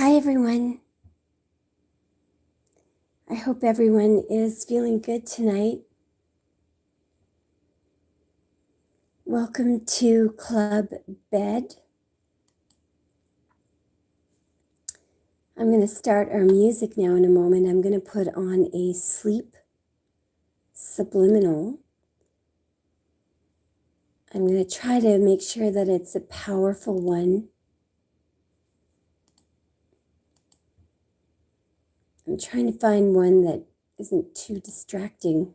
Hi everyone. I hope everyone is feeling good tonight. Welcome to Club Bed. I'm going to start our music now in a moment. I'm going to put on a sleep subliminal. I'm going to try to make sure that it's a powerful one. I'm trying to find one that isn't too distracting.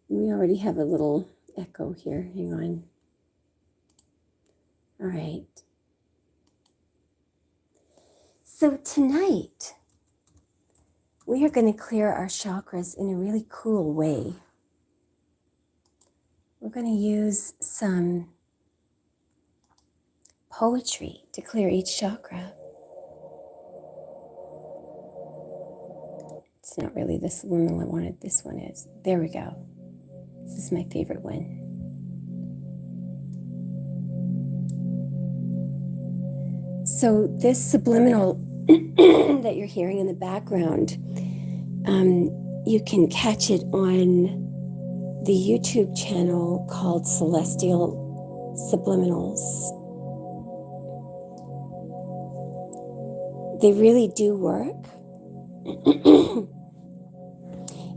We already have a little echo here. Hang on. All right. So tonight, we are going to clear our chakras in a really cool way. We're going to use some poetry to clear each chakra. It's not really this one I wanted. This one is. There we go. This is my favorite one. So this subliminal that you're hearing in the background, you can catch it on the YouTube channel called Celestial Subliminals. They really do work.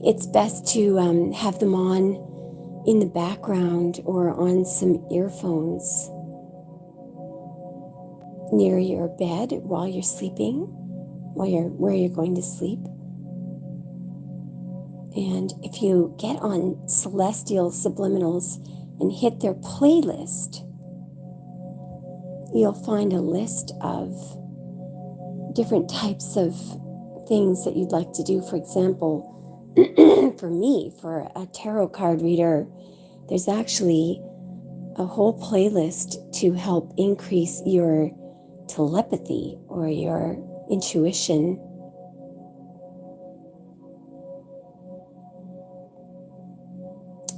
It's best to have them on in the background or on some earphones near your bed while you're sleeping, where you're going to sleep. And if you get on Celestial Subliminals and hit their playlist, you'll find a list of different types of things that you'd like to do. For example, for me, for a tarot card reader, there's actually a whole playlist to help increase your telepathy or your intuition.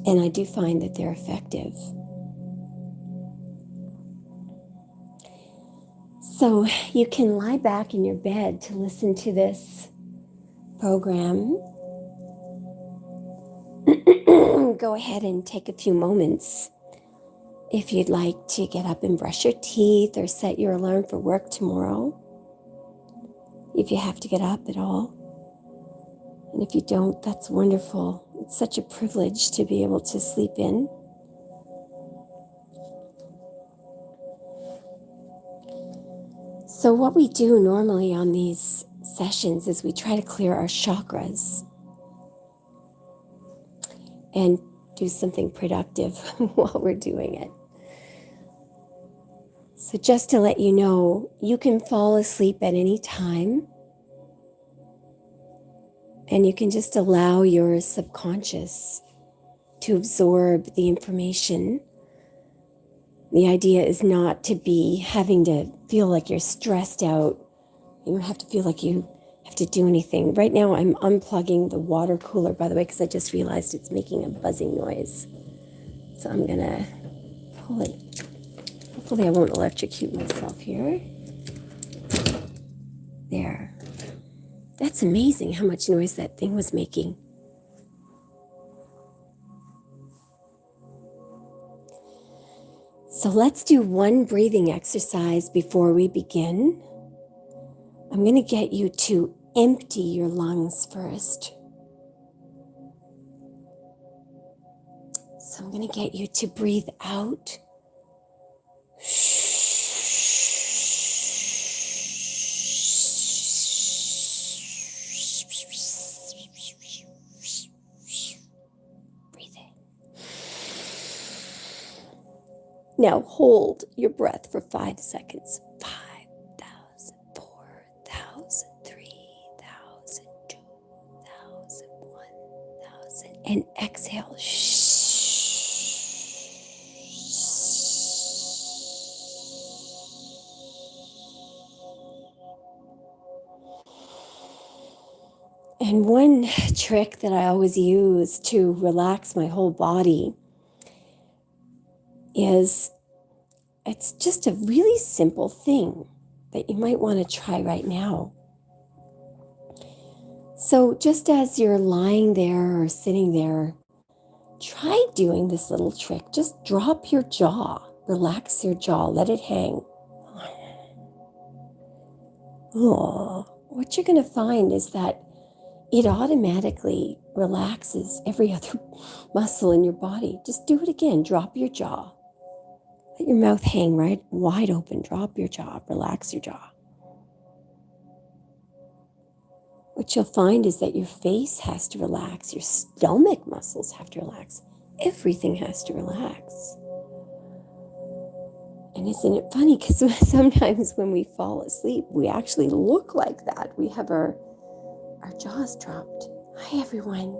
And I do find that they're effective. So you can lie back in your bed to listen to this program. Go ahead and take a few moments if you'd like to get up and brush your teeth or set your alarm for work tomorrow, if you have to get up at all. And if you don't, that's wonderful. It's such a privilege to be able to sleep in. So what we do normally on these sessions is we try to clear our chakras and do something productive while we're doing it. So just to let you know, you can fall asleep at any time, and you can just allow your subconscious to absorb the information. The idea is not to be having to feel like you're stressed out. You don't have to feel like you have to do anything. Right now I'm unplugging the water cooler, by the way, because I just realized it's making a buzzing noise. So I'm going to pull it. Hopefully I won't electrocute myself here. There. That's amazing how much noise that thing was making. So let's do one breathing exercise before we begin. I'm going to get you to empty your lungs first. So I'm going to get you to breathe out. Breathe in. Now hold your breath for 5 seconds. 5,000, 4,000, 3,000, 2,000, 1,000, and exhale. And one trick that I always use to relax my whole body is it's just a really simple thing that you might want to try right now. So just as you're lying there or sitting there, try doing this little trick. Just drop your jaw, relax your jaw, let it hang. Oh, what you're going to find is that it automatically relaxes every other muscle in your body. Just do it again. Drop your jaw. Let your mouth hang right wide open. Drop your jaw. Relax your jaw. What you'll find is that your face has to relax. Your stomach muscles have to relax. Everything has to relax. And isn't it funny? Because sometimes when we fall asleep, we actually look like that. We have our jaws dropped. Hi, everyone.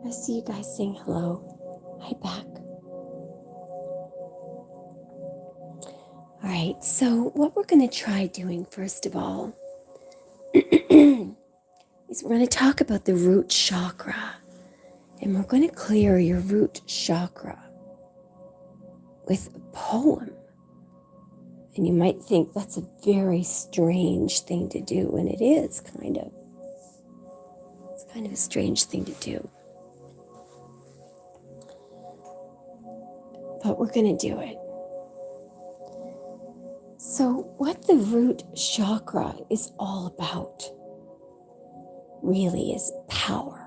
I see you guys saying hello. Hi, back. All right, so what we're going to try doing, first of all, is we're going to talk about the root chakra. And we're going to clear your root chakra with a poem. And you might think that's a very strange thing to do, and it is kind of. It's kind of a strange thing to do. But we're going to do it. So what the root chakra is all about really is power.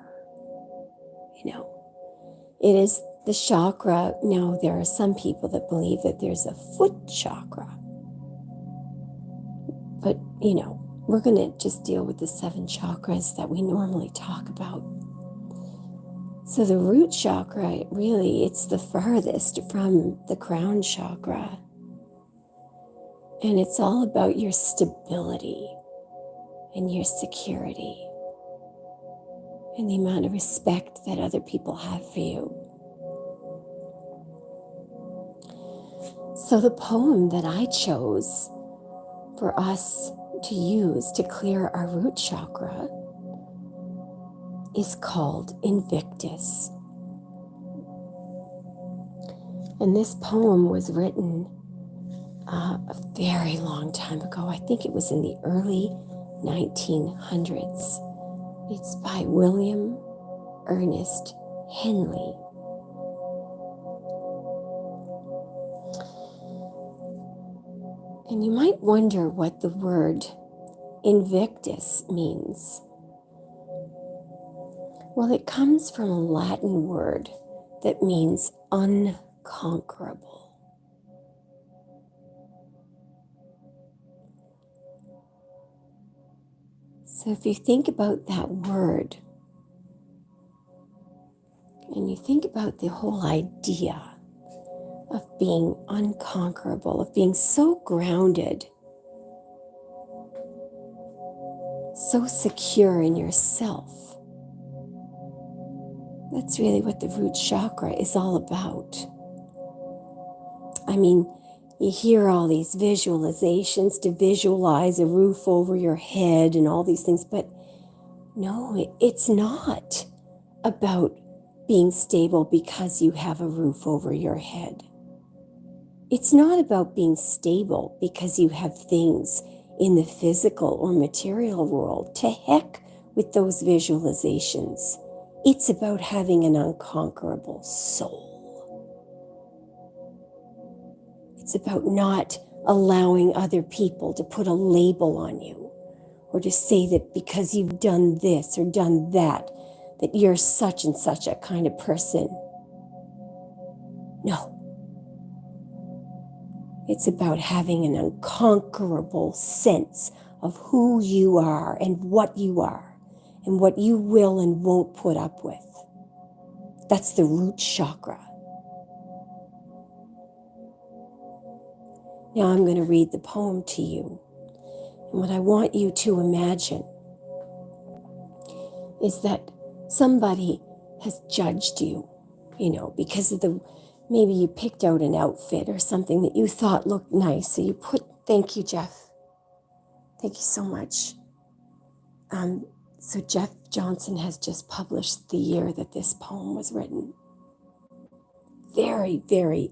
It is the chakra. Now, there are some people that believe that there's a foot chakra. But, we're going to just deal with the 7 chakras that we normally talk about. So the root chakra, really, it's the farthest from the crown chakra. And it's all about your stability and your security and the amount of respect that other people have for you. So the poem that I chose for us to use to clear our root chakra is called Invictus. And this poem was written a very long time ago. I think it was in the early 1900s. It's by William Ernest Henley. And you might wonder what the word Invictus means. Well, it comes from a Latin word that means unconquerable. So if you think about that word, and you think about the whole idea of being unconquerable, of being so grounded, so secure in yourself, that's really what the root chakra is all about. I mean, you hear all these visualizations to visualize a roof over your head and all these things, but no, it's not about being stable because you have a roof over your head. It's not about being stable because you have things in the physical or material world. To heck with those visualizations. It's about having an unconquerable soul. It's about not allowing other people to put a label on you or to say that because you've done this or done that, that you're such and such a kind of person. No. It's about having an unconquerable sense of who you are and what you will and won't put up with. That's the root chakra. Now I'm going to read the poem to you. And what I want you to imagine is that somebody has judged you, because of maybe you picked out an outfit or something that you thought looked nice. So you thank you, Jeff. Thank you so much. So Jeff Johnson has just published the year that this poem was written. Very, very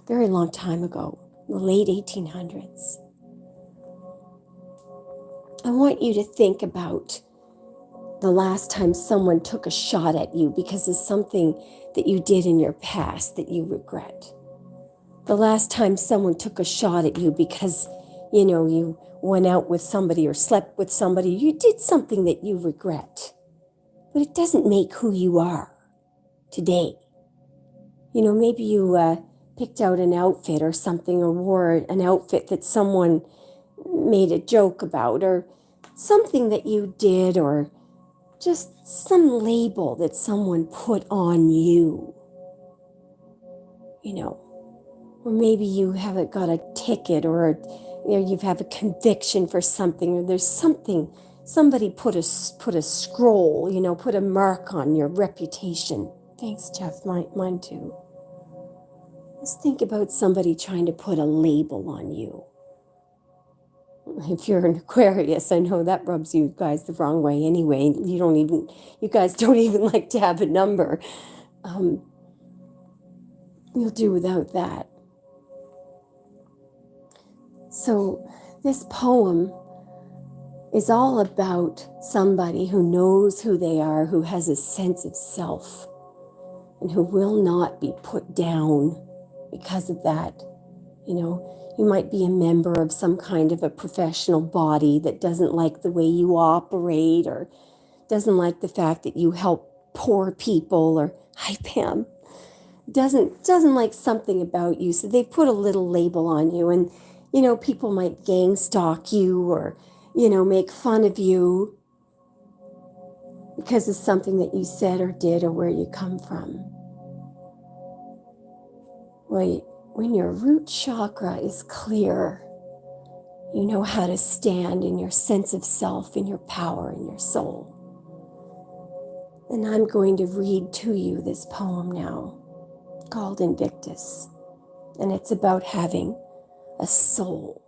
very long time ago, the late 1800s. I want you to think about the last time someone took a shot at you because of something that you did in your past that you regret. The last time someone took a shot at you because, you went out with somebody or slept with somebody, you did something that you regret. But it doesn't make who you are today. Maybe you picked out an outfit or something, or wore an outfit that someone made a joke about, or something that you did, or just some label that someone put on you. Or maybe you haven't got a ticket, or you have a conviction for something, or there's something, somebody put a scroll, put a mark on your reputation. Thanks, Jeff, mine too. Just think about somebody trying to put a label on you. If you're an Aquarius, I know that rubs you guys the wrong way anyway. You guys don't even like to have a number. You'll do without that. So this poem is all about somebody who knows who they are, who has a sense of self, and who will not be put down because of that. You might be a member of some kind of a professional body that doesn't like the way you operate, or doesn't like the fact that you help poor people, or, hi Pam, doesn't like something about you. So they've put a little label on you, and people might gang stalk you, or make fun of you because of something that you said or did, or where you come from. When your root chakra is clear, you know how to stand in your sense of self, in your power, in your soul. And I'm going to read to you this poem now, called Invictus. And it's about having a soul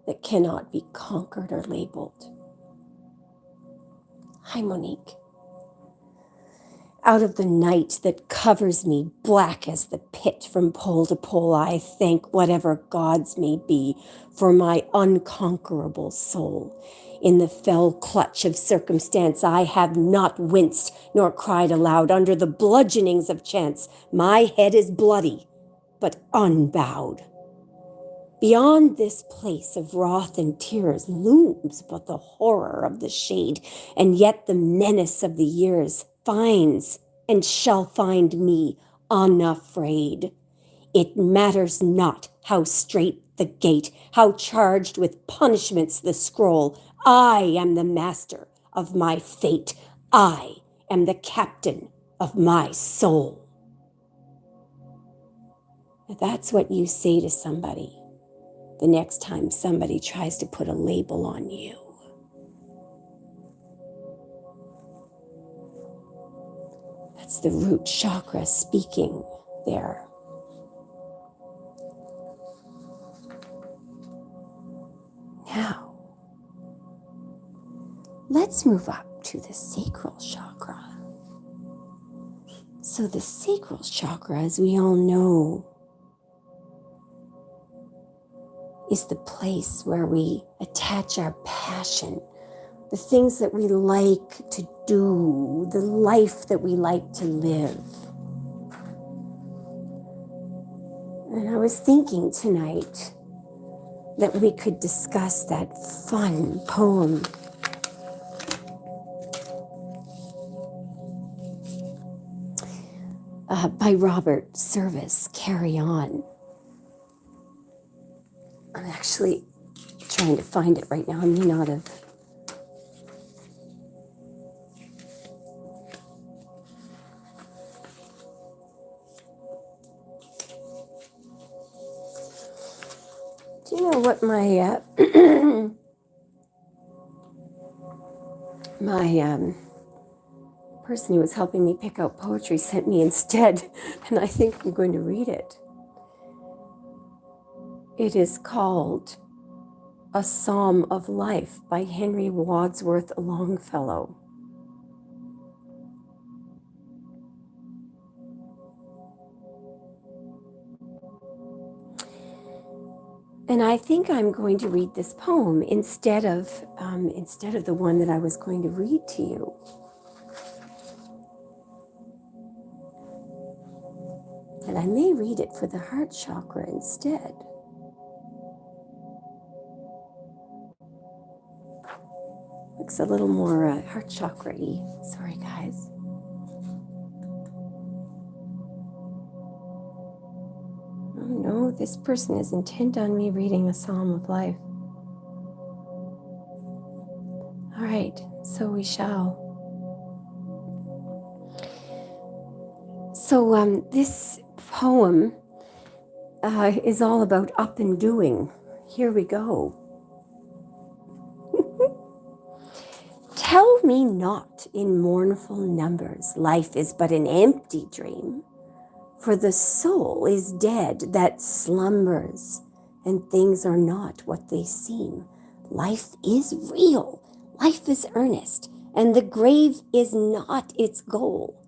that cannot be conquered or labeled. Hi, Monique. Out of the night that covers me black as the pit from pole to pole, I thank whatever gods may be for my unconquerable soul. In the fell clutch of circumstance, I have not winced nor cried aloud under the bludgeonings of chance. My head is bloody, but unbowed. Beyond this place of wrath and tears looms but the horror of the shade, and yet the menace of the years finds and shall find me unafraid. It matters not how straight the gate, how charged with punishments the scroll. I am the master of my fate. I am the captain of my soul. Now that's what you say to somebody the next time somebody tries to put a label on you. That's the root chakra speaking there. Now, let's move up to the sacral chakra. So the sacral chakra, as we all know, is the place where we attach our passion, the things that we like to do, the life that we like to live. And I was thinking tonight that we could discuss that fun poem by Robert Service, Carry On. I'm actually trying to find it right now. I may not have. Do you know what my person who was helping me pick out poetry sent me instead, and I think I'm going to read it. It is called A Psalm of Life by Henry Wadsworth Longfellow. And I think I'm going to read this poem instead of the one that I was going to read to you. And I may read it for the Heart Chakra instead. Looks a little more Heart Chakra-y. Sorry, guys. Oh no, this person is intent on me reading a Psalm of Life. All right, so we shall. So this poem is all about up and doing. Here we go. Tell me not in mournful numbers, life is but an empty dream. For the soul is dead that slumbers, and things are not what they seem. Life is real, life is earnest, and the grave is not its goal.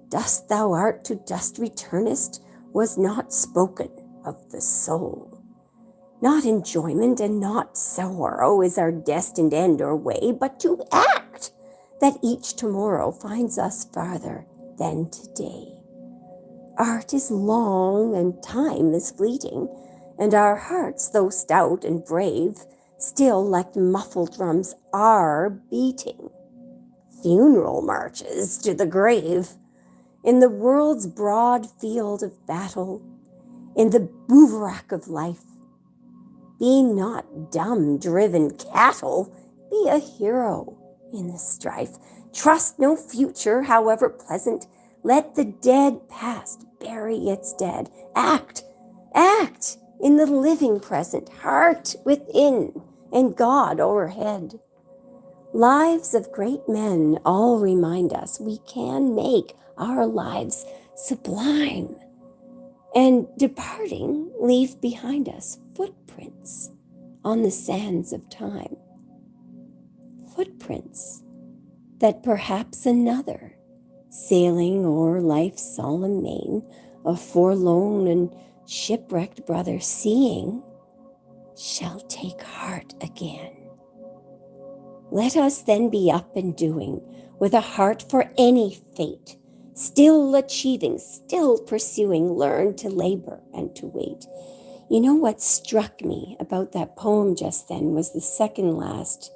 Dust thou art to dust returnest was not spoken of the soul. Not enjoyment and not sorrow is our destined end or way, but to act, that each tomorrow finds us farther than today. Art is long and time is fleeting, and our hearts, though stout and brave, still like muffled drums are beating. Funeral marches to the grave. In the world's broad field of battle, in the bivouac of life, be not dumb, driven cattle, be a hero in the strife. Trust no future, however pleasant. Let the dead past bury its dead. Act in the living present, heart within and God o'erhead. Lives of great men all remind us we can make our lives sublime, and departing leave behind us footprints on the sands of time. Footprints that perhaps another, sailing o'er life's solemn main, a forlorn and shipwrecked brother seeing, shall take heart again. Let us then be up and doing, with a heart for any fate, still achieving, still pursuing, learn to labor and to wait. You know what struck me about that poem just then was the second last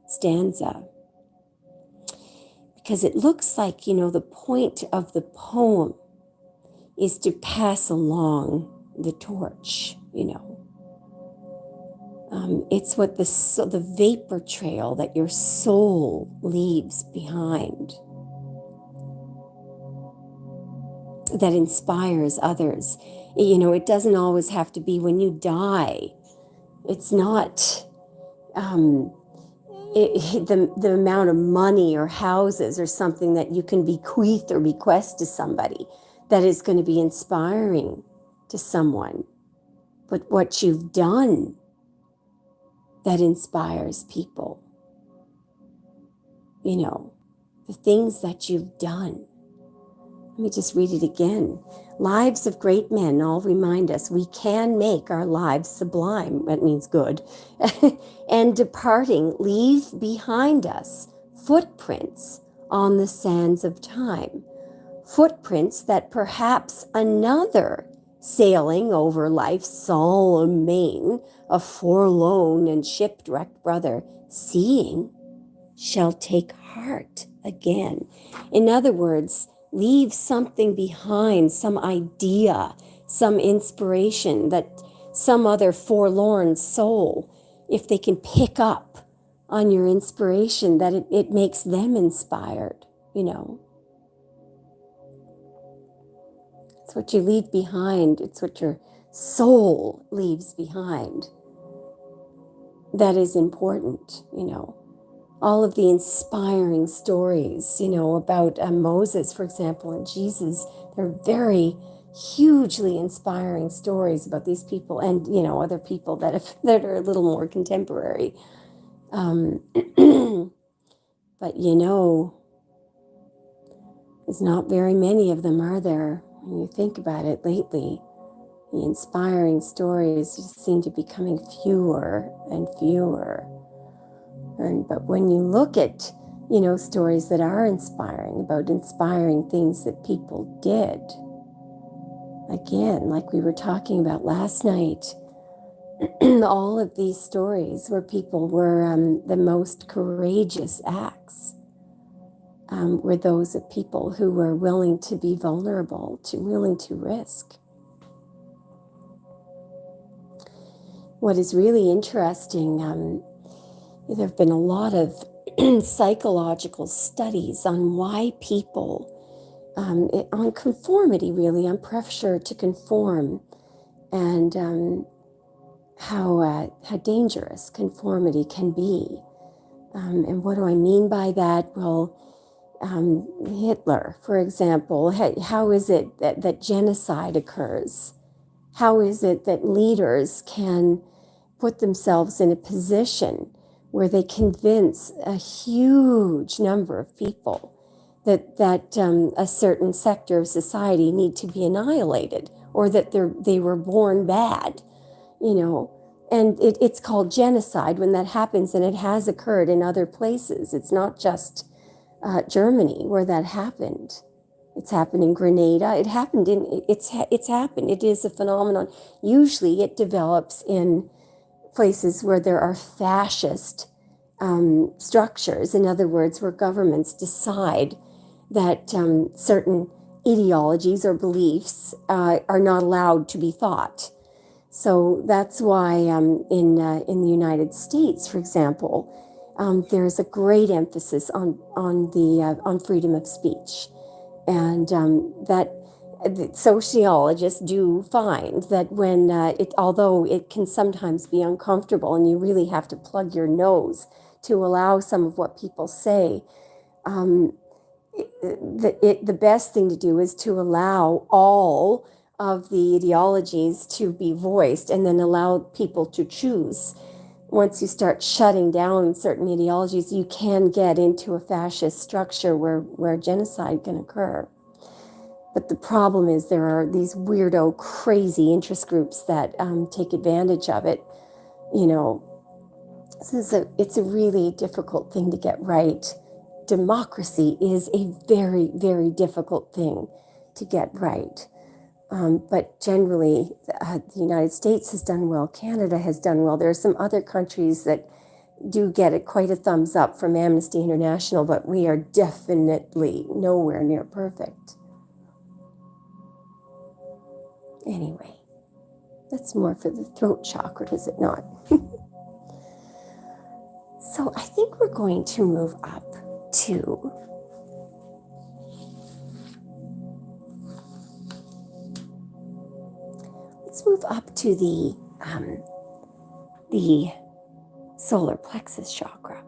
stanza. Because it looks like, the point of the poem is to pass along the torch, It's what the vapor trail that your soul leaves behind that inspires others. It doesn't always have to be when you die. It's not the amount of money or houses or something that you can bequeath or bequest to somebody that is going to be inspiring to someone, but what you've done that inspires people. The things that you've done. Let me just read it again. Lives of great men all remind us we can make our lives sublime. That means good. And departing, leave behind us footprints on the sands of time. Footprints that perhaps another, sailing over life's solemn main, a forlorn and shipwrecked brother, seeing, shall take heart again. In other words, leave something behind, some idea, some inspiration that some other forlorn soul, if they can pick up on your inspiration, that it makes them inspired, It's what you leave behind. It's what your soul leaves behind. That is important, All of the inspiring stories, about Moses, for example, and Jesus. They're very hugely inspiring stories about these people and, other people that are a little more contemporary. But, there's not very many of them, are there? When you think about it lately, The inspiring stories just seem to be becoming fewer and fewer. But when you look at, stories that are inspiring, about inspiring things that people did, again, like we were talking about last night, all of these stories where people were the most courageous acts were those of people who were willing to be vulnerable, willing to risk. What is really interesting, there have been a lot of psychological studies on why people, on conformity really, on pressure to conform, and how dangerous conformity can be. And what do I mean by that? Well, Hitler, for example, how is it that genocide occurs? How is it that leaders can put themselves in a position where they convince a huge number of people that a certain sector of society need to be annihilated, or that they were born bad, and it's called genocide when that happens, and it has occurred in other places. It's not just Germany where that happened. It's happened in Grenada. It's happened. It is a phenomenon. Usually it develops in places where there are fascist structures. In other words, where governments decide that certain ideologies or beliefs are not allowed to be thought. So that's why in the United States, for example, there's a great emphasis on freedom of speech. And that sociologists do find that when although it can sometimes be uncomfortable and you really have to plug your nose to allow some of what people say, the best thing to do is to allow all of the ideologies to be voiced, and then allow people to choose. Once you start shutting down certain ideologies, you can get into a fascist structure where genocide can occur. But the problem is there are these weirdo, crazy interest groups that take advantage of it. It's a really difficult thing to get right. Democracy is a very, very difficult thing to get right. But generally, the United States has done well. Canada has done well. There are some other countries that do get it quite a thumbs up from Amnesty International, but we are definitely nowhere near perfect. Anyway, that's more for the throat chakra, is it not? So I think we're going to move up to the solar plexus chakra.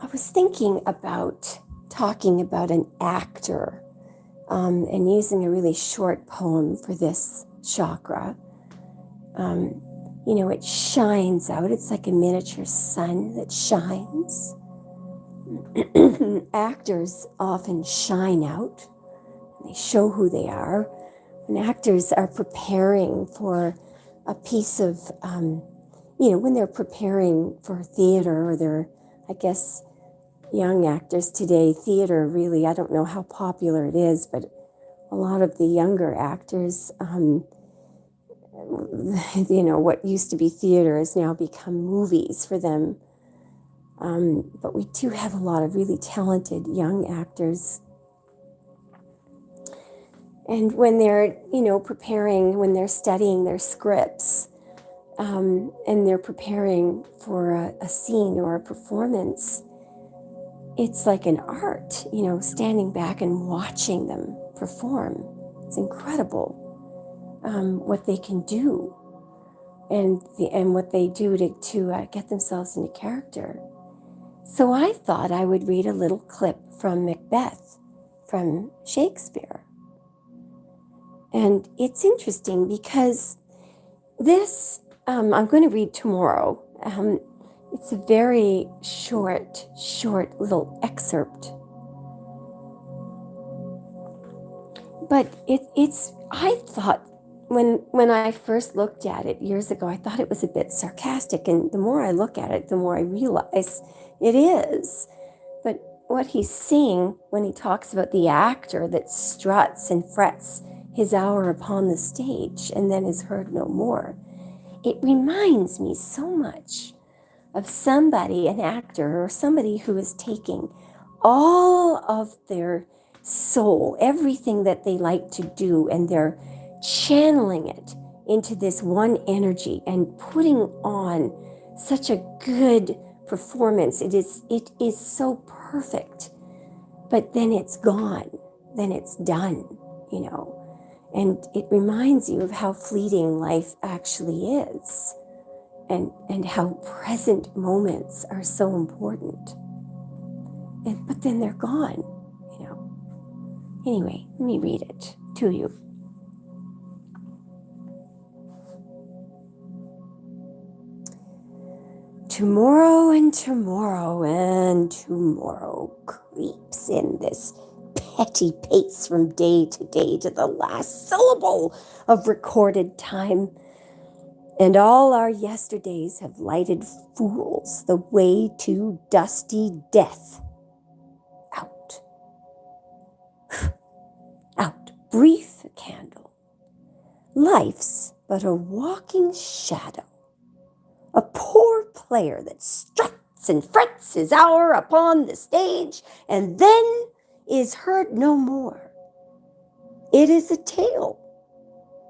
I was thinking about talking about an actor and using a really short poem for this chakra. It shines out. It's like a miniature sun that shines. Actors often shine out. They show who they are. When actors are preparing for a piece of, when they're preparing for theater, or they're, I guess, young actors today, theater really, I don't know how popular it is, but a lot of the younger actors, what used to be theater has now become movies for them. But we do have a lot of really talented young actors. And when they're, preparing, when they're studying their scripts, and they're preparing for a scene or a performance, it's like an art, standing back and watching them perform. It's incredible what they can do, and what they do to get themselves into character. So I thought I would read a little clip from Macbeth, from Shakespeare. And it's interesting because this, I'm going to read tomorrow. It's a very short little excerpt. But I thought, when I first looked at it years ago, I thought it was a bit sarcastic. And the more I look at it, the more I realize it is. But what he's saying when he talks about the actor that struts and frets his hour upon the stage and then is heard no more, it reminds me so much of somebody, an actor or somebody who is taking all of their soul, everything that they like to do, and they're channeling it into this one energy and putting on such a good performance. It is so perfect, but then it's gone, then it's done, and it reminds you of how fleeting life actually is, and how present moments are so important. But then they're gone, Anyway, let me read it to you. Tomorrow and tomorrow and tomorrow creeps in this petty pace from day to day to the last syllable of recorded time. And all our yesterdays have lighted fools the way to dusty death. Out. Out, brief candle. Life's but a walking shadow. A poor player that struts and frets his hour upon the stage and then is heard no more. It is a tale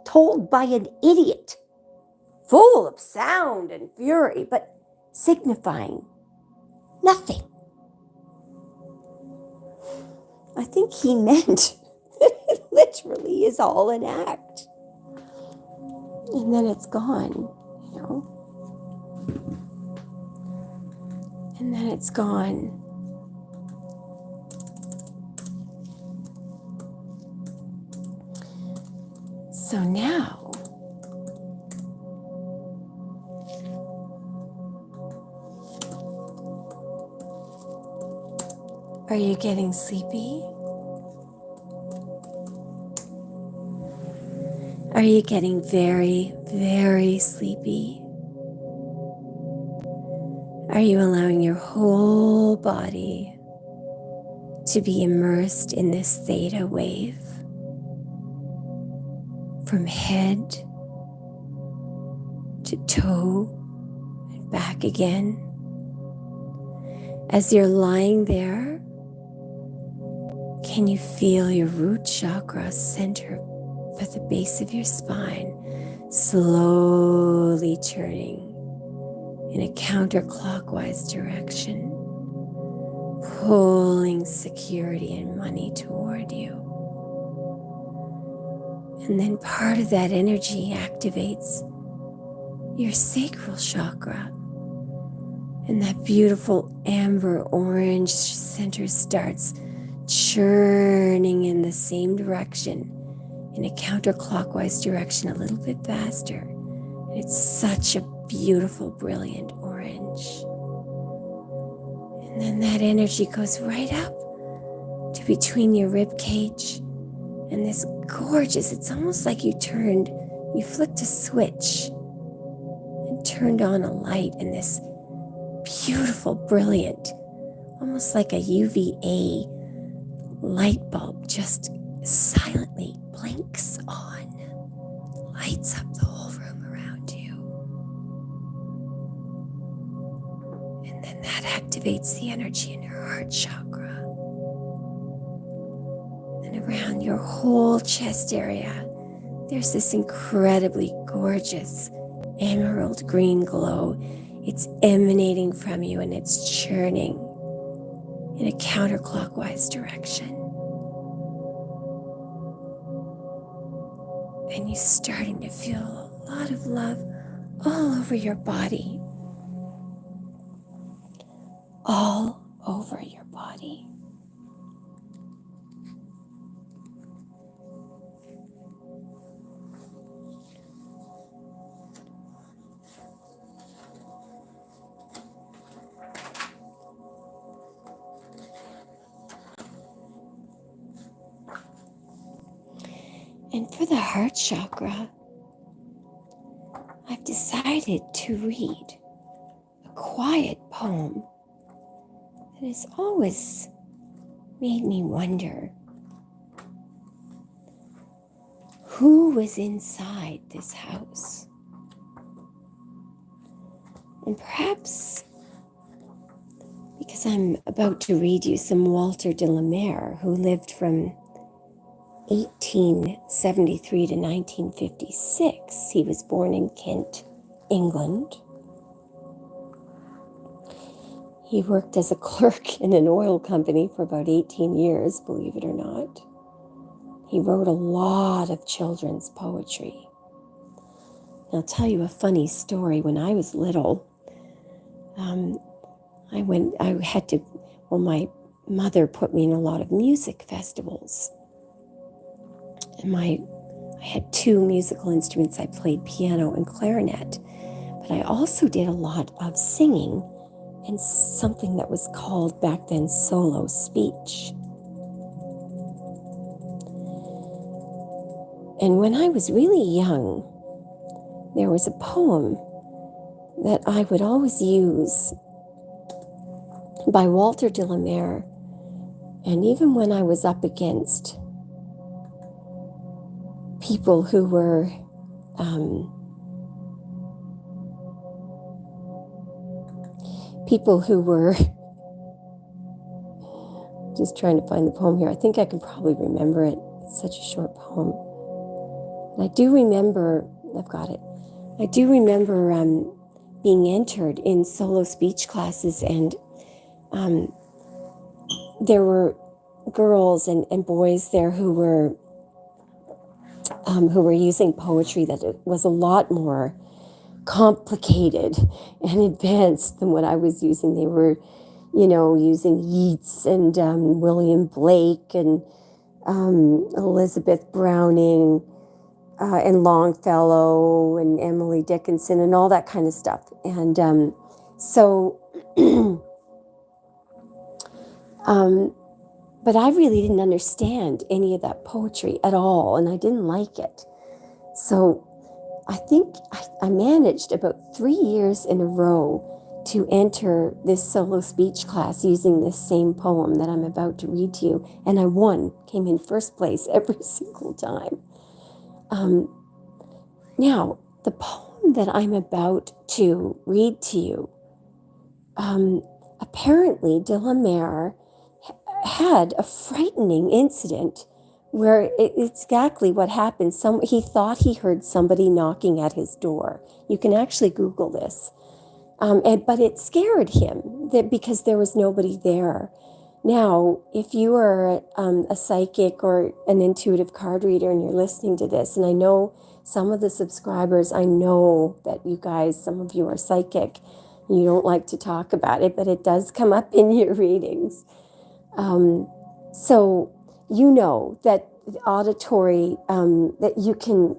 told by an idiot, full of sound and fury, but signifying nothing. I think he meant that it literally is all an act. And then it's gone, And then it's gone. So now, are you getting sleepy? Are you getting very, very sleepy? Are you allowing your whole body to be immersed in this theta wave? From head to toe and back again. As you're lying there, can you feel your root chakra center at the base of your spine slowly turning in a counterclockwise direction, pulling security and money toward you? And then part of that energy activates your sacral chakra. And that beautiful amber orange center starts churning in the same direction, in a counterclockwise direction, a little bit faster. And it's such a beautiful, brilliant orange. And then that energy goes right up to between your rib cage and this gorgeous, it's almost like you flicked a switch and turned on a light, and this beautiful, brilliant, almost like a UVA light bulb just silently blinks on, lights up the whole room around you. And then that activates the energy in your heart chakra. And around your whole chest area, there's this incredibly gorgeous emerald green glow. It's emanating from you and it's churning in a counterclockwise direction. And you're starting to feel a lot of love all over your body. All over your body. And for the heart chakra, I've decided to read a quiet poem that has always made me wonder who was inside this house. And perhaps because I'm about to read you some Walter de la Mare, who lived from 1873 to 1956. He was born in Kent, England. He worked as a clerk in an oil company for about 18 years, believe it or not. He wrote a lot of children's poetry. And I'll tell you a funny story. When I was little, my mother put me in a lot of music festivals. And I had 2 musical instruments. I played piano and clarinet. But I also did a lot of singing and something that was called back then solo speech. And when I was really young, there was a poem that I would always use by Walter de la Mare. And even when I was up against people who were just trying to find the poem here. I think I can probably remember it. It's such a short poem. And I do remember, I've got it. I do remember being entered in solo speech classes, and there were girls and boys there who were using poetry that it was a lot more complicated and advanced than what I was using. They were, using Yeats and William Blake and Elizabeth Browning and Longfellow and Emily Dickinson and all that kind of stuff. And but I really didn't understand any of that poetry at all, and I didn't like it. So I think I managed about 3 years in a row to enter this solo speech class using this same poem that I'm about to read to you, and I came in first place every single time. Now, the poem that I'm about to read to you, apparently de la Mare had a frightening incident where it's exactly what happened. He thought he heard somebody knocking at his door. You can actually Google this. But it scared him because there was nobody there. Now, if you are a psychic or an intuitive card reader and you're listening to this, and I know some of the subscribers, I know that you guys, some of you are psychic, and you don't like to talk about it, but it does come up in your readings. So you know that the auditory, that you can,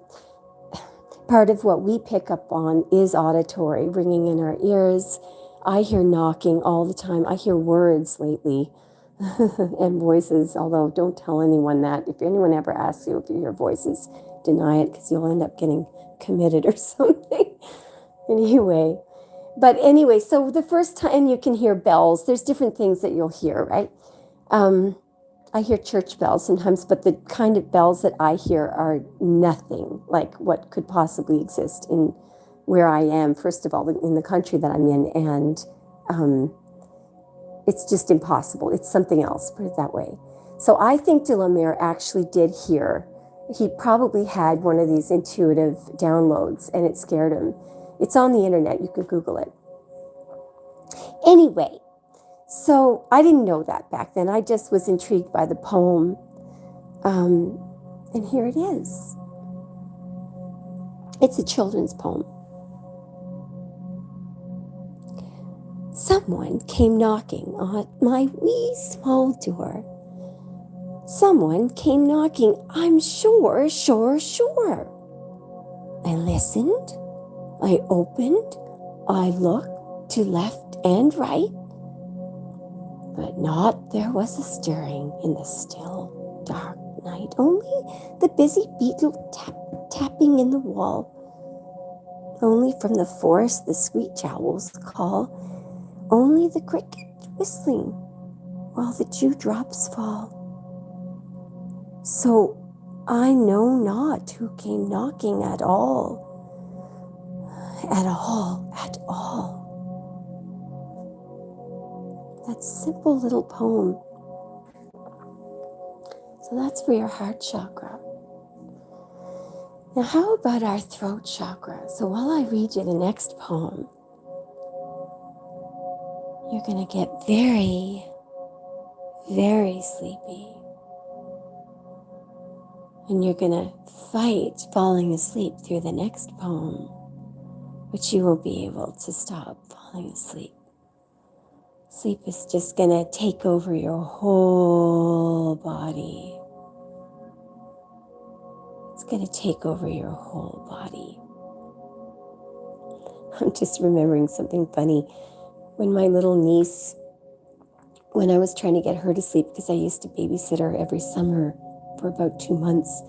part of what we pick up on is auditory, ringing in our ears. I hear knocking all the time. I hear words lately and voices, although don't tell anyone that. If anyone ever asks you if you hear voices, deny it, because you'll end up getting committed or something. Anyway, so the first time you can hear bells, there's different things that you'll hear, right? I hear church bells sometimes, but the kind of bells that I hear are nothing like what could possibly exist in where I am, first of all, in the country that I'm in, and it's just impossible. It's something else, put it that way. So I think de la Mare actually did hear. He probably had one of these intuitive downloads, and it scared him. It's on the internet. You can Google it. Anyway, so I didn't know that back then. I just was intrigued by the poem. And here it is. It's a children's poem. Someone came knocking on my wee small door. Someone came knocking, I'm sure. I listened, I opened, I looked to left and right, but there was a stirring in the still dark night, only the busy beetle tapping in the wall. Only from the forest the screech owl's call, only the cricket whistling while the dewdrops fall. So I know not who came knocking at all, at all, at all. That simple little poem. So that's for your heart chakra. Now how about our throat chakra? So while I read you the next poem, you're going to get very, very sleepy. And you're going to fight falling asleep through the next poem, which you will be able to stop falling asleep. Sleep is just going to take over your whole body. It's going to take over your whole body. I'm just remembering something funny. When my little niece, when I was trying to get her to sleep, because I used to babysit her every summer for about 2 months,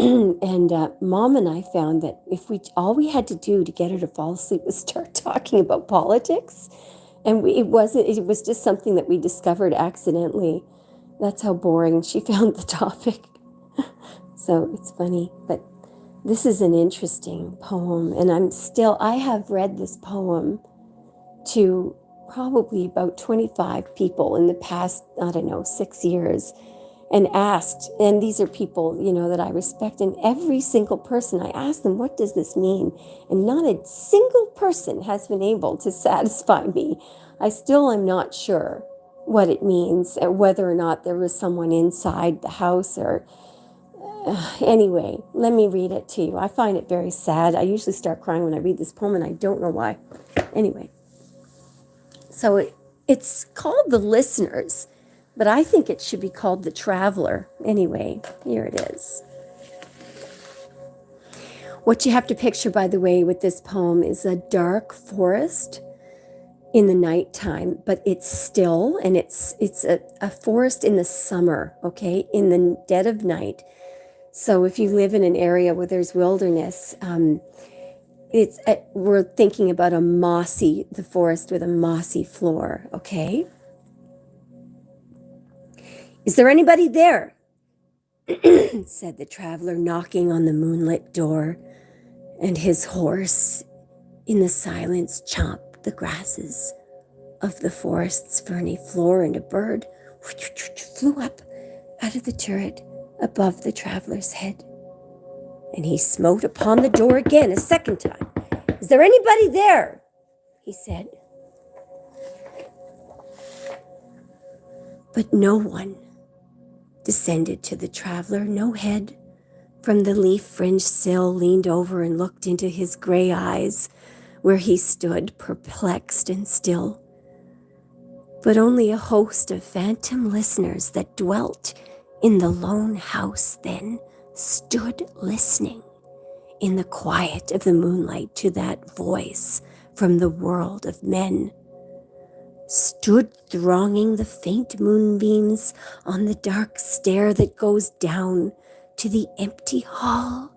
and Mom and I found that if all we had to do to get her to fall asleep was start talking about politics. And it was just something that we discovered accidentally. That's how boring she found the topic. So it's funny, but this is an interesting poem. And I have read this poem to probably about 25 people in the past, 6 years, and asked, and these are people, that I respect, and every single person I asked them, what does this mean? And not a single person has been able to satisfy me. I still am not sure what it means, and whether or not there was someone inside the house or... Anyway, let me read it to you. I find it very sad. I usually start crying when I read this poem, and I don't know why. Anyway, so it's called The Listeners, but I think it should be called The Traveler. Anyway, here it is. What you have to picture, by the way, with this poem is a dark forest in the nighttime, but it's still, and it's a forest in the summer, okay, in the dead of night. So if you live in an area where there's wilderness, we're thinking about the forest with a mossy floor, okay? Is there anybody there? said the traveler, knocking on the moonlit door, and his horse in the silence chomped the grasses of the forest's ferny floor, and a bird flew up out of the turret above the traveler's head. And he smote upon the door again a second time. Is there anybody there? He said. But no one descended to the traveler. No head from the leaf-fringed sill leaned over and looked into his gray eyes where he stood perplexed and still. But only a host of phantom listeners that dwelt in the lone house then stood listening in the quiet of the moonlight to that voice from the world of men, stood thronging the faint moonbeams on the dark stair that goes down to the empty hall,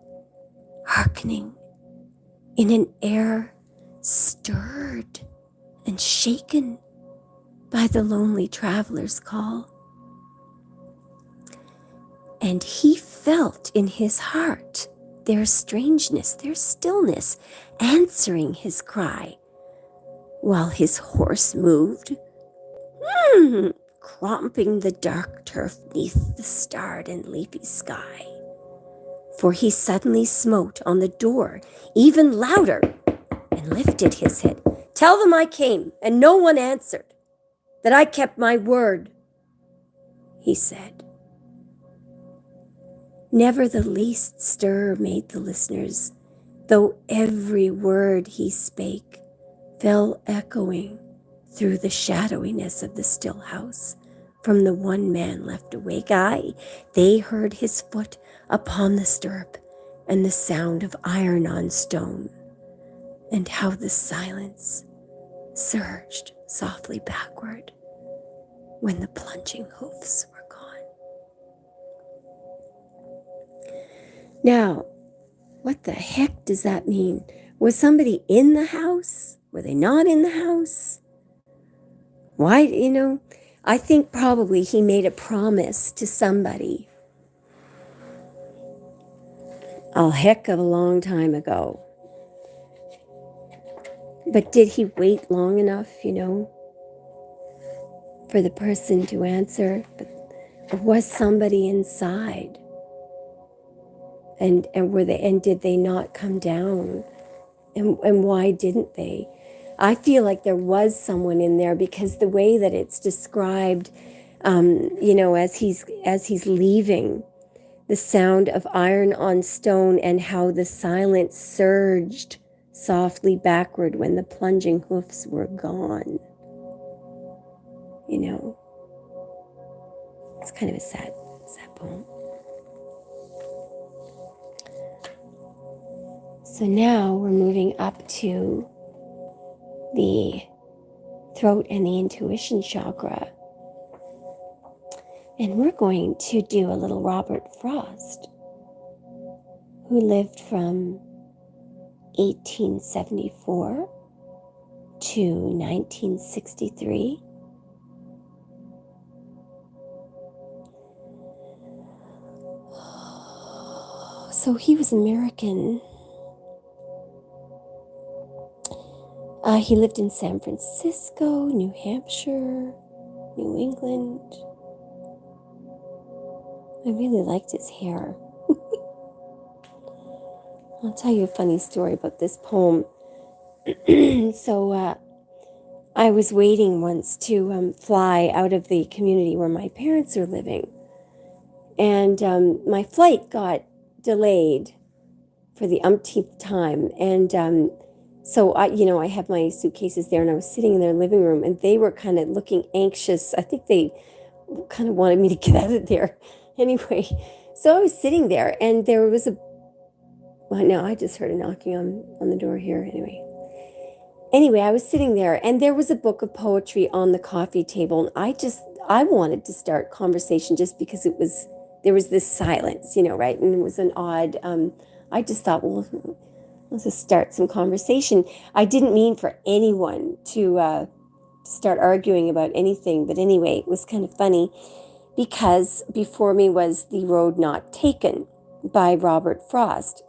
hearkening in an air stirred and shaken by the lonely traveler's call. And he felt in his heart their strangeness, their stillness, answering his cry, while his horse moved, cromping the dark turf neath the starred and leafy sky. For he suddenly smote on the door even louder and lifted his head. Tell them I came, and no one answered, that I kept my word, he said. Never the least stir made the listeners, though every word he spake fell echoing through the shadowiness of the still house from the one man left awake. Aye, they heard his foot upon the stirrup and the sound of iron on stone, and how the silence surged softly backward when the plunging hoofs were gone. Now, what the heck does that mean? Was somebody in the house? Were they not in the house? Why, I think probably he made a promise to somebody a heck of a long time ago. But did he wait long enough, for the person to answer? But was somebody inside? And did they not come down? And why didn't they? I feel like there was someone in there, because the way that it's described, as he's leaving, the sound of iron on stone, and how the silence surged softly backward when the plunging hoofs were gone. It's kind of a sad poem. So now we're moving up to the throat and the intuition chakra. And we're going to do a little Robert Frost, who lived from 1874 to 1963. So he was American. He lived in San Francisco, New Hampshire, New England. I really liked his hair. I'll tell you a funny story about this poem. So I was waiting once to fly out of the community where my parents are living. And my flight got delayed for the umpteenth time. And so I had my suitcases there, and I was sitting in their living room, and they were kind of looking anxious. I think they kind of wanted me to get out of there. Anyway, so I was sitting there, and there was I just heard a knocking on the door here. Anyway, I was sitting there, and there was a book of poetry on the coffee table, and I wanted to start conversation just because there was this silence, right? And it was an odd, I just thought, well, let's just start some conversation. I didn't mean for anyone to start arguing about anything, but anyway, it was kind of funny, because before me was The Road Not Taken by Robert Frost.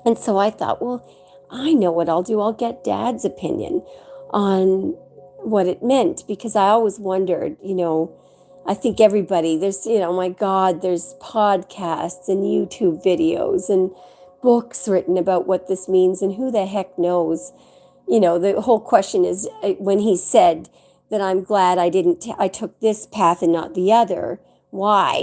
And so I thought, well, I know what I'll do. I'll get Dad's opinion on what it meant, because I always wondered, I think everybody, there's, my God, there's podcasts and YouTube videos and books written about what this means, and who the heck knows? The whole question is, when he said that I'm glad I took this path and not the other. Why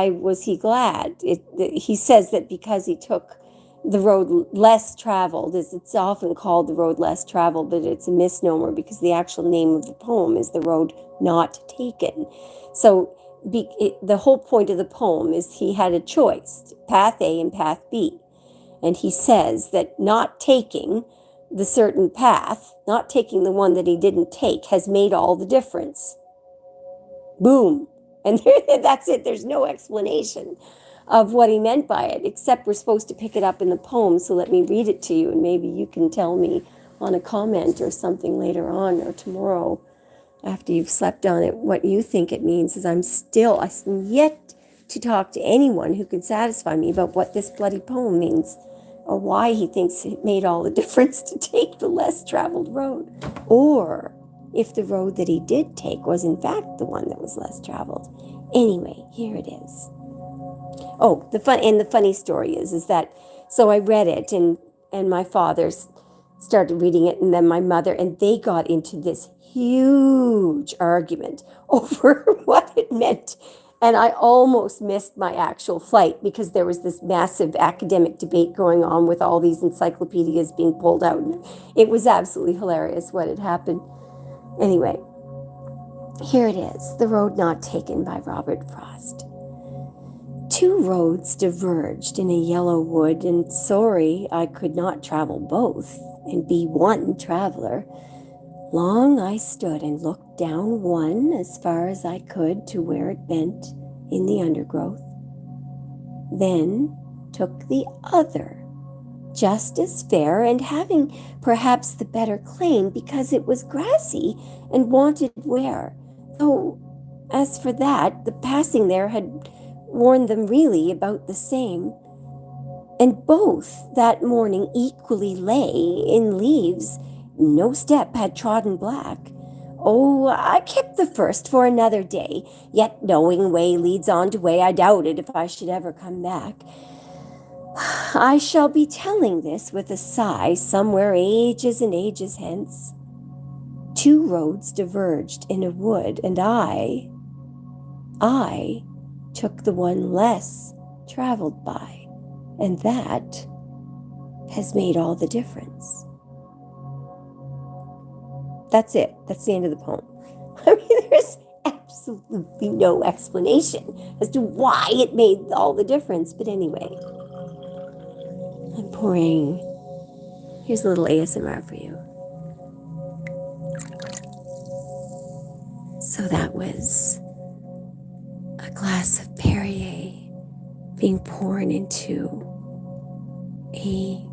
was he glad? He says that because he took the road less traveled, it's often called the road less traveled, but it's a misnomer, because the actual name of the poem is The Road Not Taken. So the whole point of the poem is he had a choice, path A and path B. And he says that not taking the certain path, not taking the one that he didn't take, has made all the difference. Boom. And that's it. There's no explanation of what he meant by it, except we're supposed to pick it up in the poem. So let me read it to you, and maybe you can tell me on a comment or something later on, or tomorrow after you've slept on it, what you think it means. Is I'm yet to talk to anyone who can satisfy me about what this bloody poem means, or why he thinks it made all the difference to take the less traveled road, or if the road that he did take was in fact the one that was less traveled. Anyway, here it is. Oh, the funny story is that, so I read it, and my father started reading it, and then my mother, and they got into this huge argument over what it meant. And I almost missed my actual flight, because there was this massive academic debate going on with all these encyclopedias being pulled out. It was absolutely hilarious what had happened. Anyway, here it is, The Road Not Taken by Robert Frost. Two roads diverged in a yellow wood, and sorry I could not travel both and be one traveler. Long I stood and looked down one as far as I could to where it bent in the undergrowth. then took the other, just as fair and having perhaps the better claim because it was grassy and wanted wear, though as for that, the passing there had warned them really about the same, and both that morning equally lay in leaves, no step had trodden black. Oh, I kept the first for another day, yet knowing way leads on to way, I doubted if I should ever come back. I shall be telling this with a sigh somewhere ages and ages hence. 2 roads diverged in a wood, and I took the one less traveled by, and that has made all the difference. That's it. That's the end of the poem. I mean, there's absolutely no explanation as to why it made all the difference. But anyway, I'm pouring. Here's a little ASMR for you. So that was a glass of Perrier being poured into a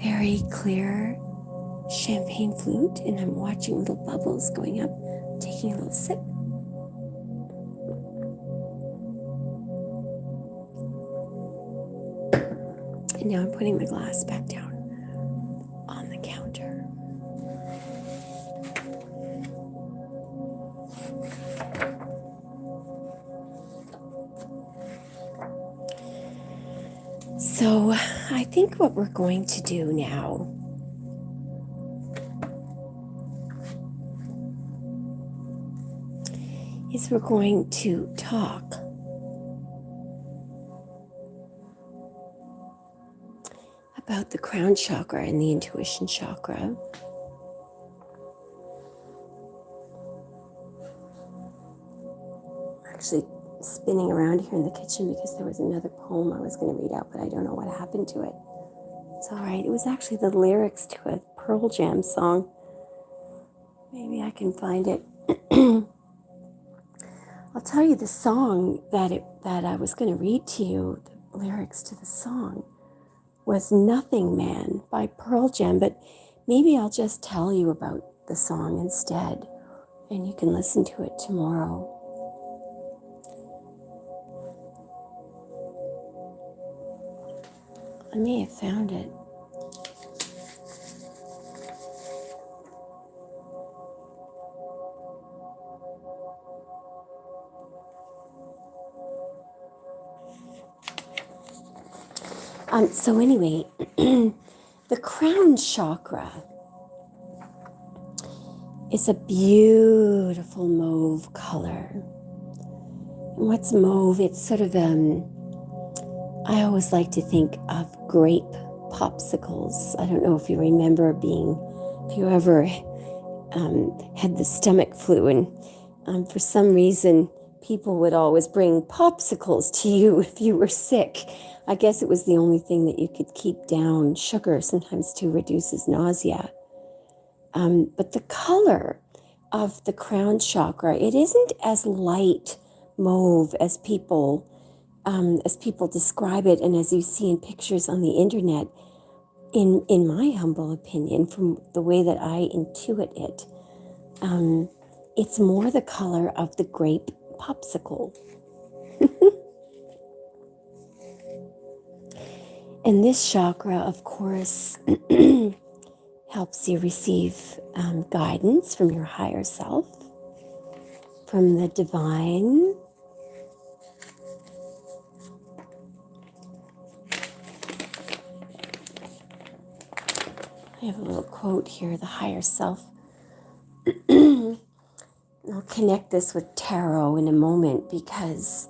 very clear champagne flute, and I'm watching little bubbles going up, taking a little sip. And now I'm putting my glass back down on the counter. So I think what we're going to do now is we're going to talk about the Crown Chakra and the Intuition Chakra. Actually spinning around here in the kitchen because there was another poem I was going to read out, but I don't know what happened to it. It's all right. It was actually the lyrics to a Pearl Jam song. Maybe I can find it. I'll tell you the song that I was going to read to you, the lyrics to the song, was Nothing Man by Pearl Jam, but maybe I'll just tell you about the song instead, and you can listen to it tomorrow. I may have found it. So anyway, the Crown Chakra is a beautiful mauve color. And what's mauve? It's sort of, I always like to think of grape popsicles. I don't know if you remember if you ever had the stomach flu, and for some reason, people would always bring popsicles to you if you were sick. I guess it was the only thing that you could keep down. Sugar sometimes too reduces nausea. But the color of the Crown Chakra, it isn't as light mauve as people describe it, and as you see in pictures on the internet. In my humble opinion, from the way that I intuit it, it's more the color of the grape popsicle. And this chakra, of course, helps you receive guidance from your higher self, from the divine. I have a little quote here, the higher self. I'll connect this with tarot in a moment because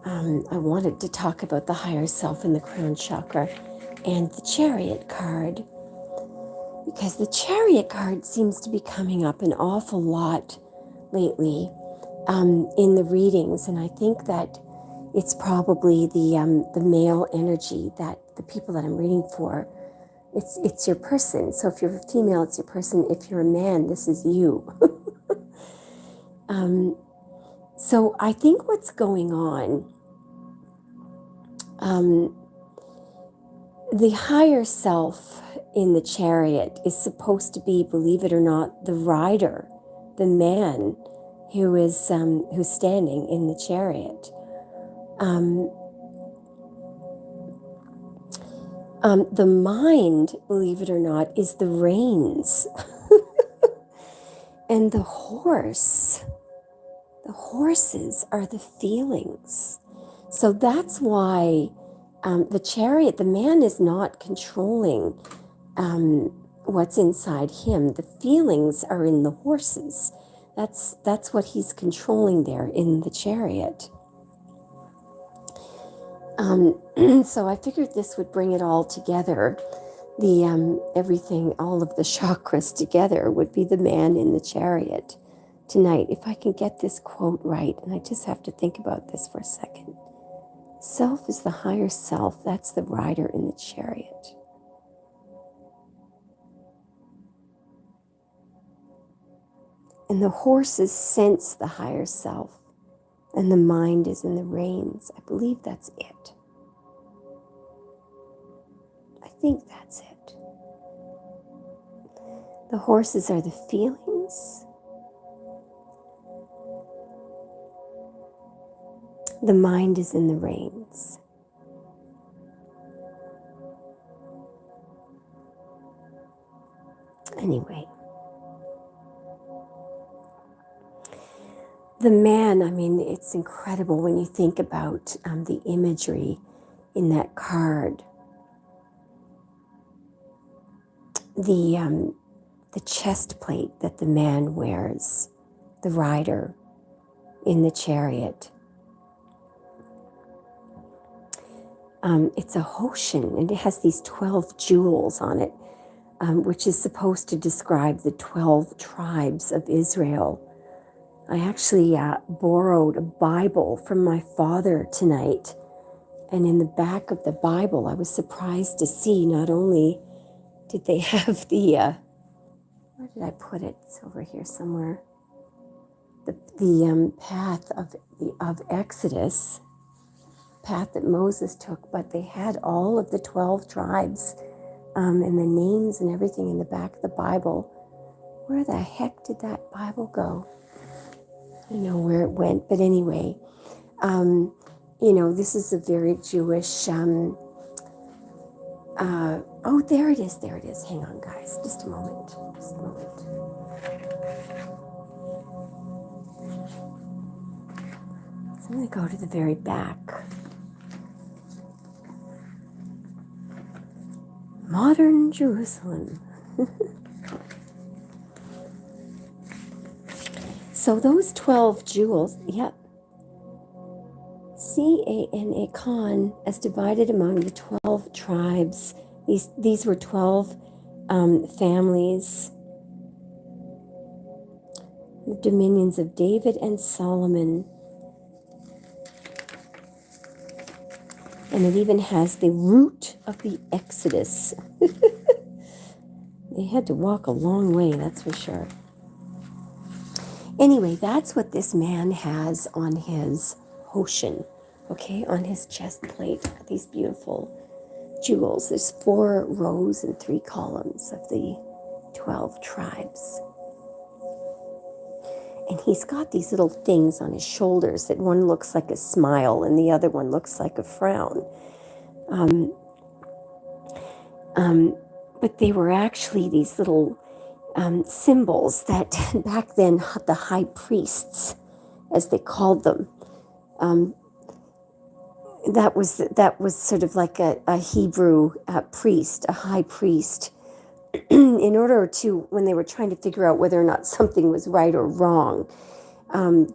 I wanted to talk about the higher self and the Crown Chakra and the Chariot card, because the Chariot card seems to be coming up an awful lot lately in the readings, and I think that it's probably the male energy that the people that I'm reading for, it's your person. So if you're a female, it's your person. If you're a man, this is you. So I think what's going on, the higher self in the chariot is supposed to be, believe it or not, the rider, the man who's standing in the chariot. The mind, believe it or not, is the reins. And the horses are the feelings. So that's why the chariot, the man is not controlling what's inside him. The feelings are in the horses. That's what he's controlling there in the chariot. So I figured this would bring it all together. Everything, all of the chakras together would be the man in the chariot tonight. If I can get this quote right, and I just have to think about this for a second. Self is the higher self. That's the rider in the chariot. And the horses sense the higher self, and the mind is in the reins. I believe that's it. I think that's it. The horses are the feelings. The mind is in the reins. Anyway. The man, I mean, it's incredible when you think about the imagery in that card. The chest plate that the man wears, the rider in the chariot. It's a Hoshin, and it has these 12 jewels on it, which is supposed to describe the 12 tribes of Israel. I actually borrowed a Bible from my father tonight, and in the back of the Bible, I was surprised to see not only did they have the, where did I put it? It's over here somewhere. The path of Exodus, path that Moses took, but they had all of the 12 tribes and the names and everything in the back of the Bible. Where the heck did that Bible go? I don't know where it went, but anyway, this is a very Jewish, oh, there it is. Hang on, guys, just a moment. So I'm going to go to the very back. Modern Jerusalem. So those 12 jewels, yep. C-A-N-A, Khan, as divided among the 12 tribes. These were 12 families, the dominions of David and Solomon. And it even has the route of the Exodus. They had to walk a long way, that's for sure. Anyway, that's what this man has on his Hoshin, okay, on his chest plate, these beautiful jewels. There's 4 rows and 3 columns of the 12 tribes. And he's got these little things on his shoulders that one looks like a smile and the other one looks like a frown. But they were actually these little symbols that back then the high priests, as they called them, that was sort of like a Hebrew priest, a high priest, in order to, when they were trying to figure out whether or not something was right or wrong,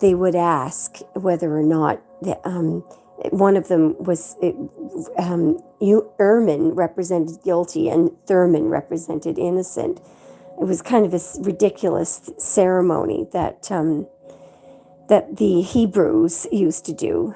they would ask whether or not one of them was Ermin represented guilty and Thurman represented innocent. It was kind of a ridiculous ceremony that the Hebrews used to do.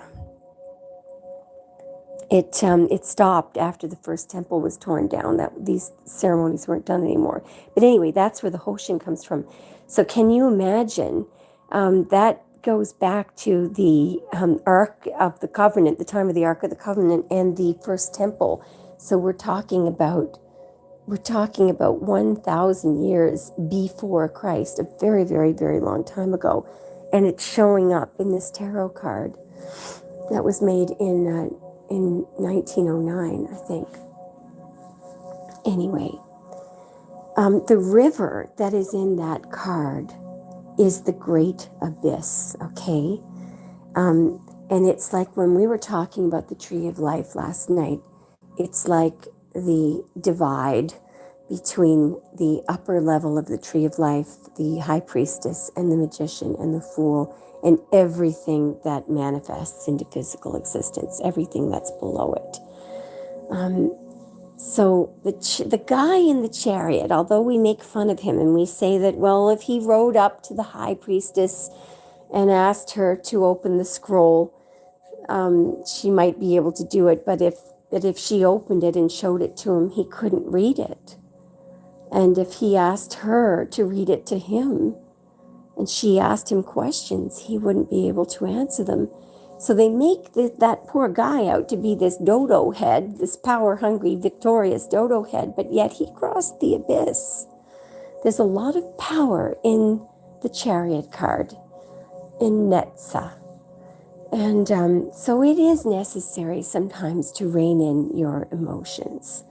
It stopped after the first temple was torn down. That these ceremonies weren't done anymore. But anyway, that's where the Hoshin comes from. So can you imagine that goes back to the Ark of the Covenant, the time of the Ark of the Covenant, and the first temple. So we're talking about 1,000 years before Christ, a very, very, very long time ago, and it's showing up in this tarot card that was made in 1909, I think. Anyway, the river that is in that card is the great abyss, okay? And it's like when we were talking about the tree of life last night, it's like the divide between the upper level of the tree of life, the high priestess and the magician and the fool, and everything that manifests into physical existence, everything that's below it. So the guy in the chariot, although we make fun of him and we say that, well, if he rode up to the high priestess and asked her to open the scroll, she might be able to do it. But if she opened it and showed it to him, he couldn't read it. And if he asked her to read it to him and she asked him questions, he wouldn't be able to answer them. So they make that poor guy out to be this dodo head, this power-hungry, victorious dodo head, but yet he crossed the abyss. There's a lot of power in the chariot card, in Netza. And so it is necessary sometimes to rein in your emotions.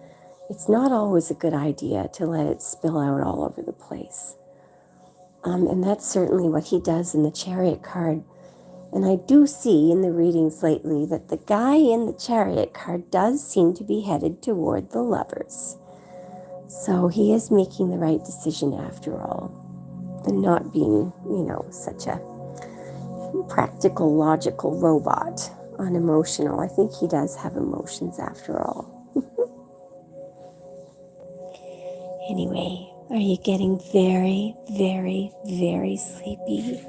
It's not always a good idea to let it spill out all over the place. And that's certainly what he does in the chariot card. And I do see in the readings lately that the guy in the chariot card does seem to be headed toward the lovers. So he is making the right decision after all, and not being, such a practical, logical robot, unemotional. I think he does have emotions after all. Anyway, are you getting very, very, very sleepy?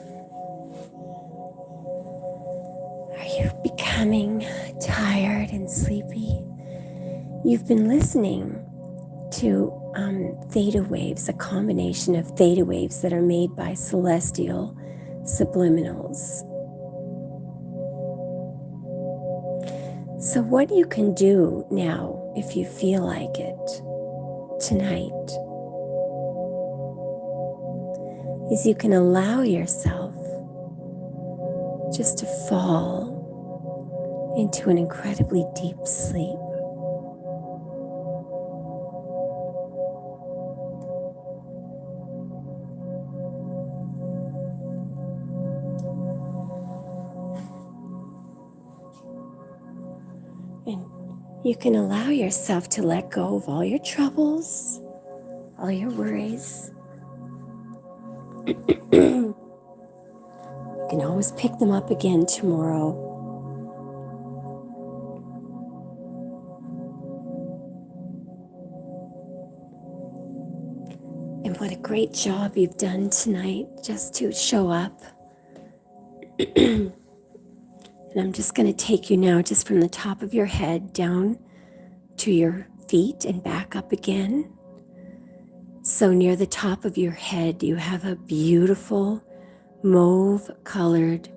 Are you becoming tired and sleepy? You've been listening to theta waves, a combination of theta waves that are made by celestial subliminals. So what you can do now, if you feel like it, tonight, is you can allow yourself just to fall into an incredibly deep sleep. And you can allow yourself to let go of all your troubles, all your worries. You can always pick them up again tomorrow. And what a great job you've done tonight just to show up. And I'm just going to take you now just from the top of your head down to your feet and back up again. So near the top of your head, you have a beautiful mauve-colored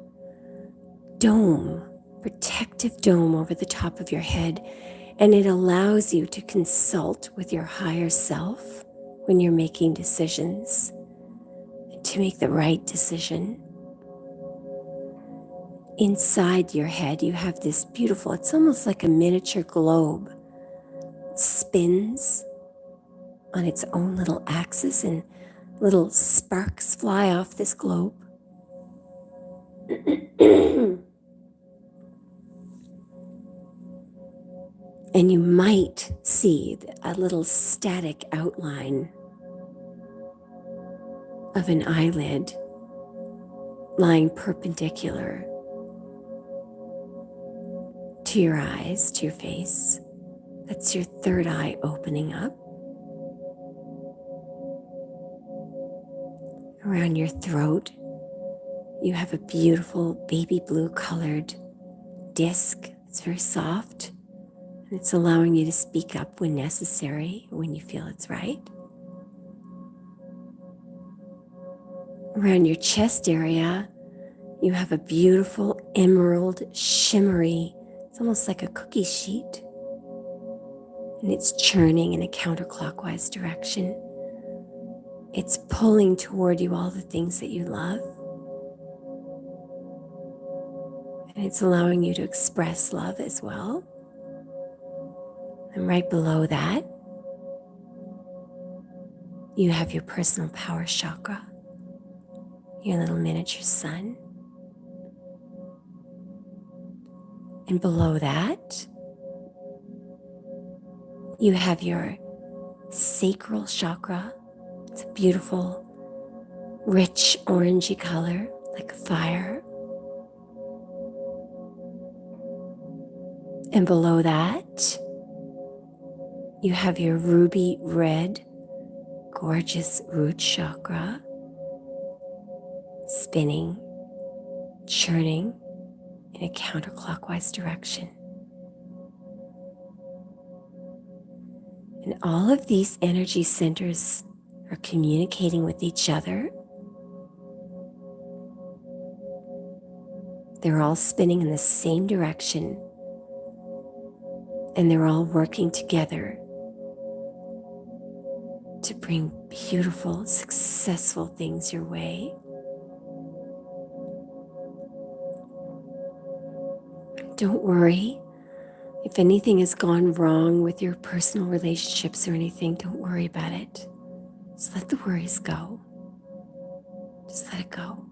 dome, protective dome over the top of your head. And it allows you to consult with your higher self when you're making decisions, to make the right decision. Inside your head, you have this beautiful, it's almost like a miniature globe. It spins on its own little axis and little sparks fly off this globe. And you might see a little static outline of an eyelid lying perpendicular to your eyes, to your face. That's your third eye opening up. Around your throat, you have a beautiful baby blue colored disc. It's very soft, and it's allowing you to speak up when necessary, when you feel it's right. Around your chest area, You have a beautiful emerald shimmery, it's almost like a cookie sheet. And it's churning in a counterclockwise direction. It's pulling toward you all the things that you love. And it's allowing you to express love as well. And right below that, you have your personal power chakra, your little miniature sun. And below that, you have your Sacral Chakra. It's a beautiful, rich orangey color, like a fire. And below that, you have your ruby red, gorgeous root chakra, spinning, churning in a counterclockwise direction. And all of these energy centers are communicating with each other. They're all spinning in the same direction, and they're all working together to bring beautiful, successful things your way. Don't worry. If anything has gone wrong with your personal relationships or anything, don't worry about it. Just let the worries go. Just let it go.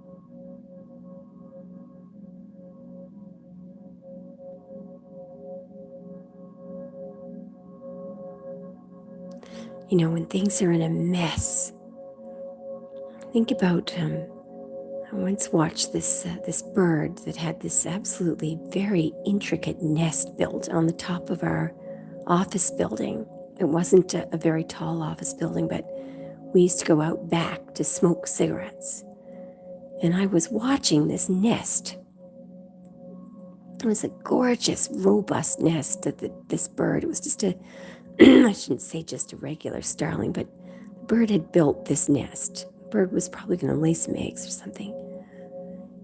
You know, when things are in a mess, think about, I once watched this bird that had this absolutely very intricate nest built on the top of our office building. It wasn't a very tall office building, but we used to go out back to smoke cigarettes. And I was watching this nest. It was a gorgeous, robust nest that this bird, it was just a, I shouldn't say just a regular starling, but the bird had built this nest. The bird was probably going to lay some eggs or something.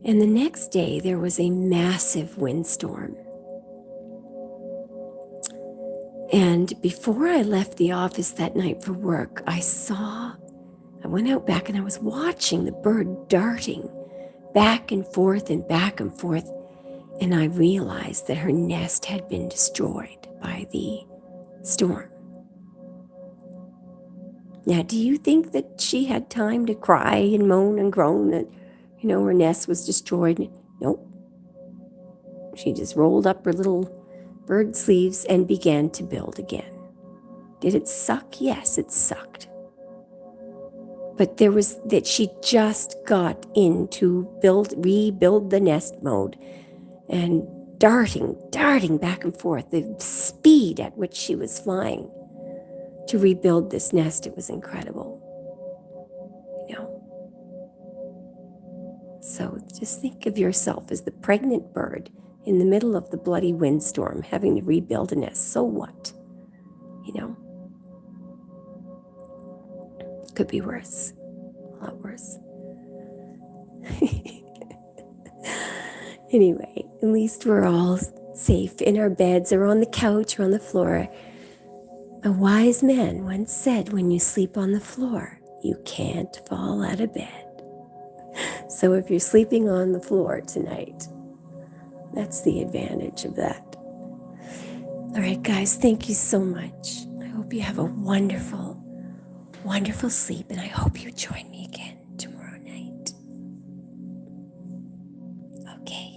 And the next day, there was a massive windstorm. And before I left the office that night for work, I went out back and I was watching the bird darting back and forth and back and forth. And I realized that her nest had been destroyed by the storm. Now, do you think that she had time to cry and moan and groan that, her nest was destroyed? Nope. She just rolled up her little bird sleeves and began to build again. Did it suck? Yes, it sucked. But there was that she just got into rebuild the nest mode and darting back and forth, the speed at which she was flying to rebuild this nest, it was incredible. So just think of yourself as the pregnant bird in the middle of the bloody windstorm having to rebuild a nest. So what? Could be worse. A lot worse. Anyway, at least we're all safe in our beds or on the couch or on the floor. A wise man once said, when you sleep on the floor, you can't fall out of bed. So if you're sleeping on the floor tonight, that's the advantage of that. All right, guys, thank you so much. I hope you have a wonderful, wonderful sleep, and I hope you join me again tomorrow night. Okay.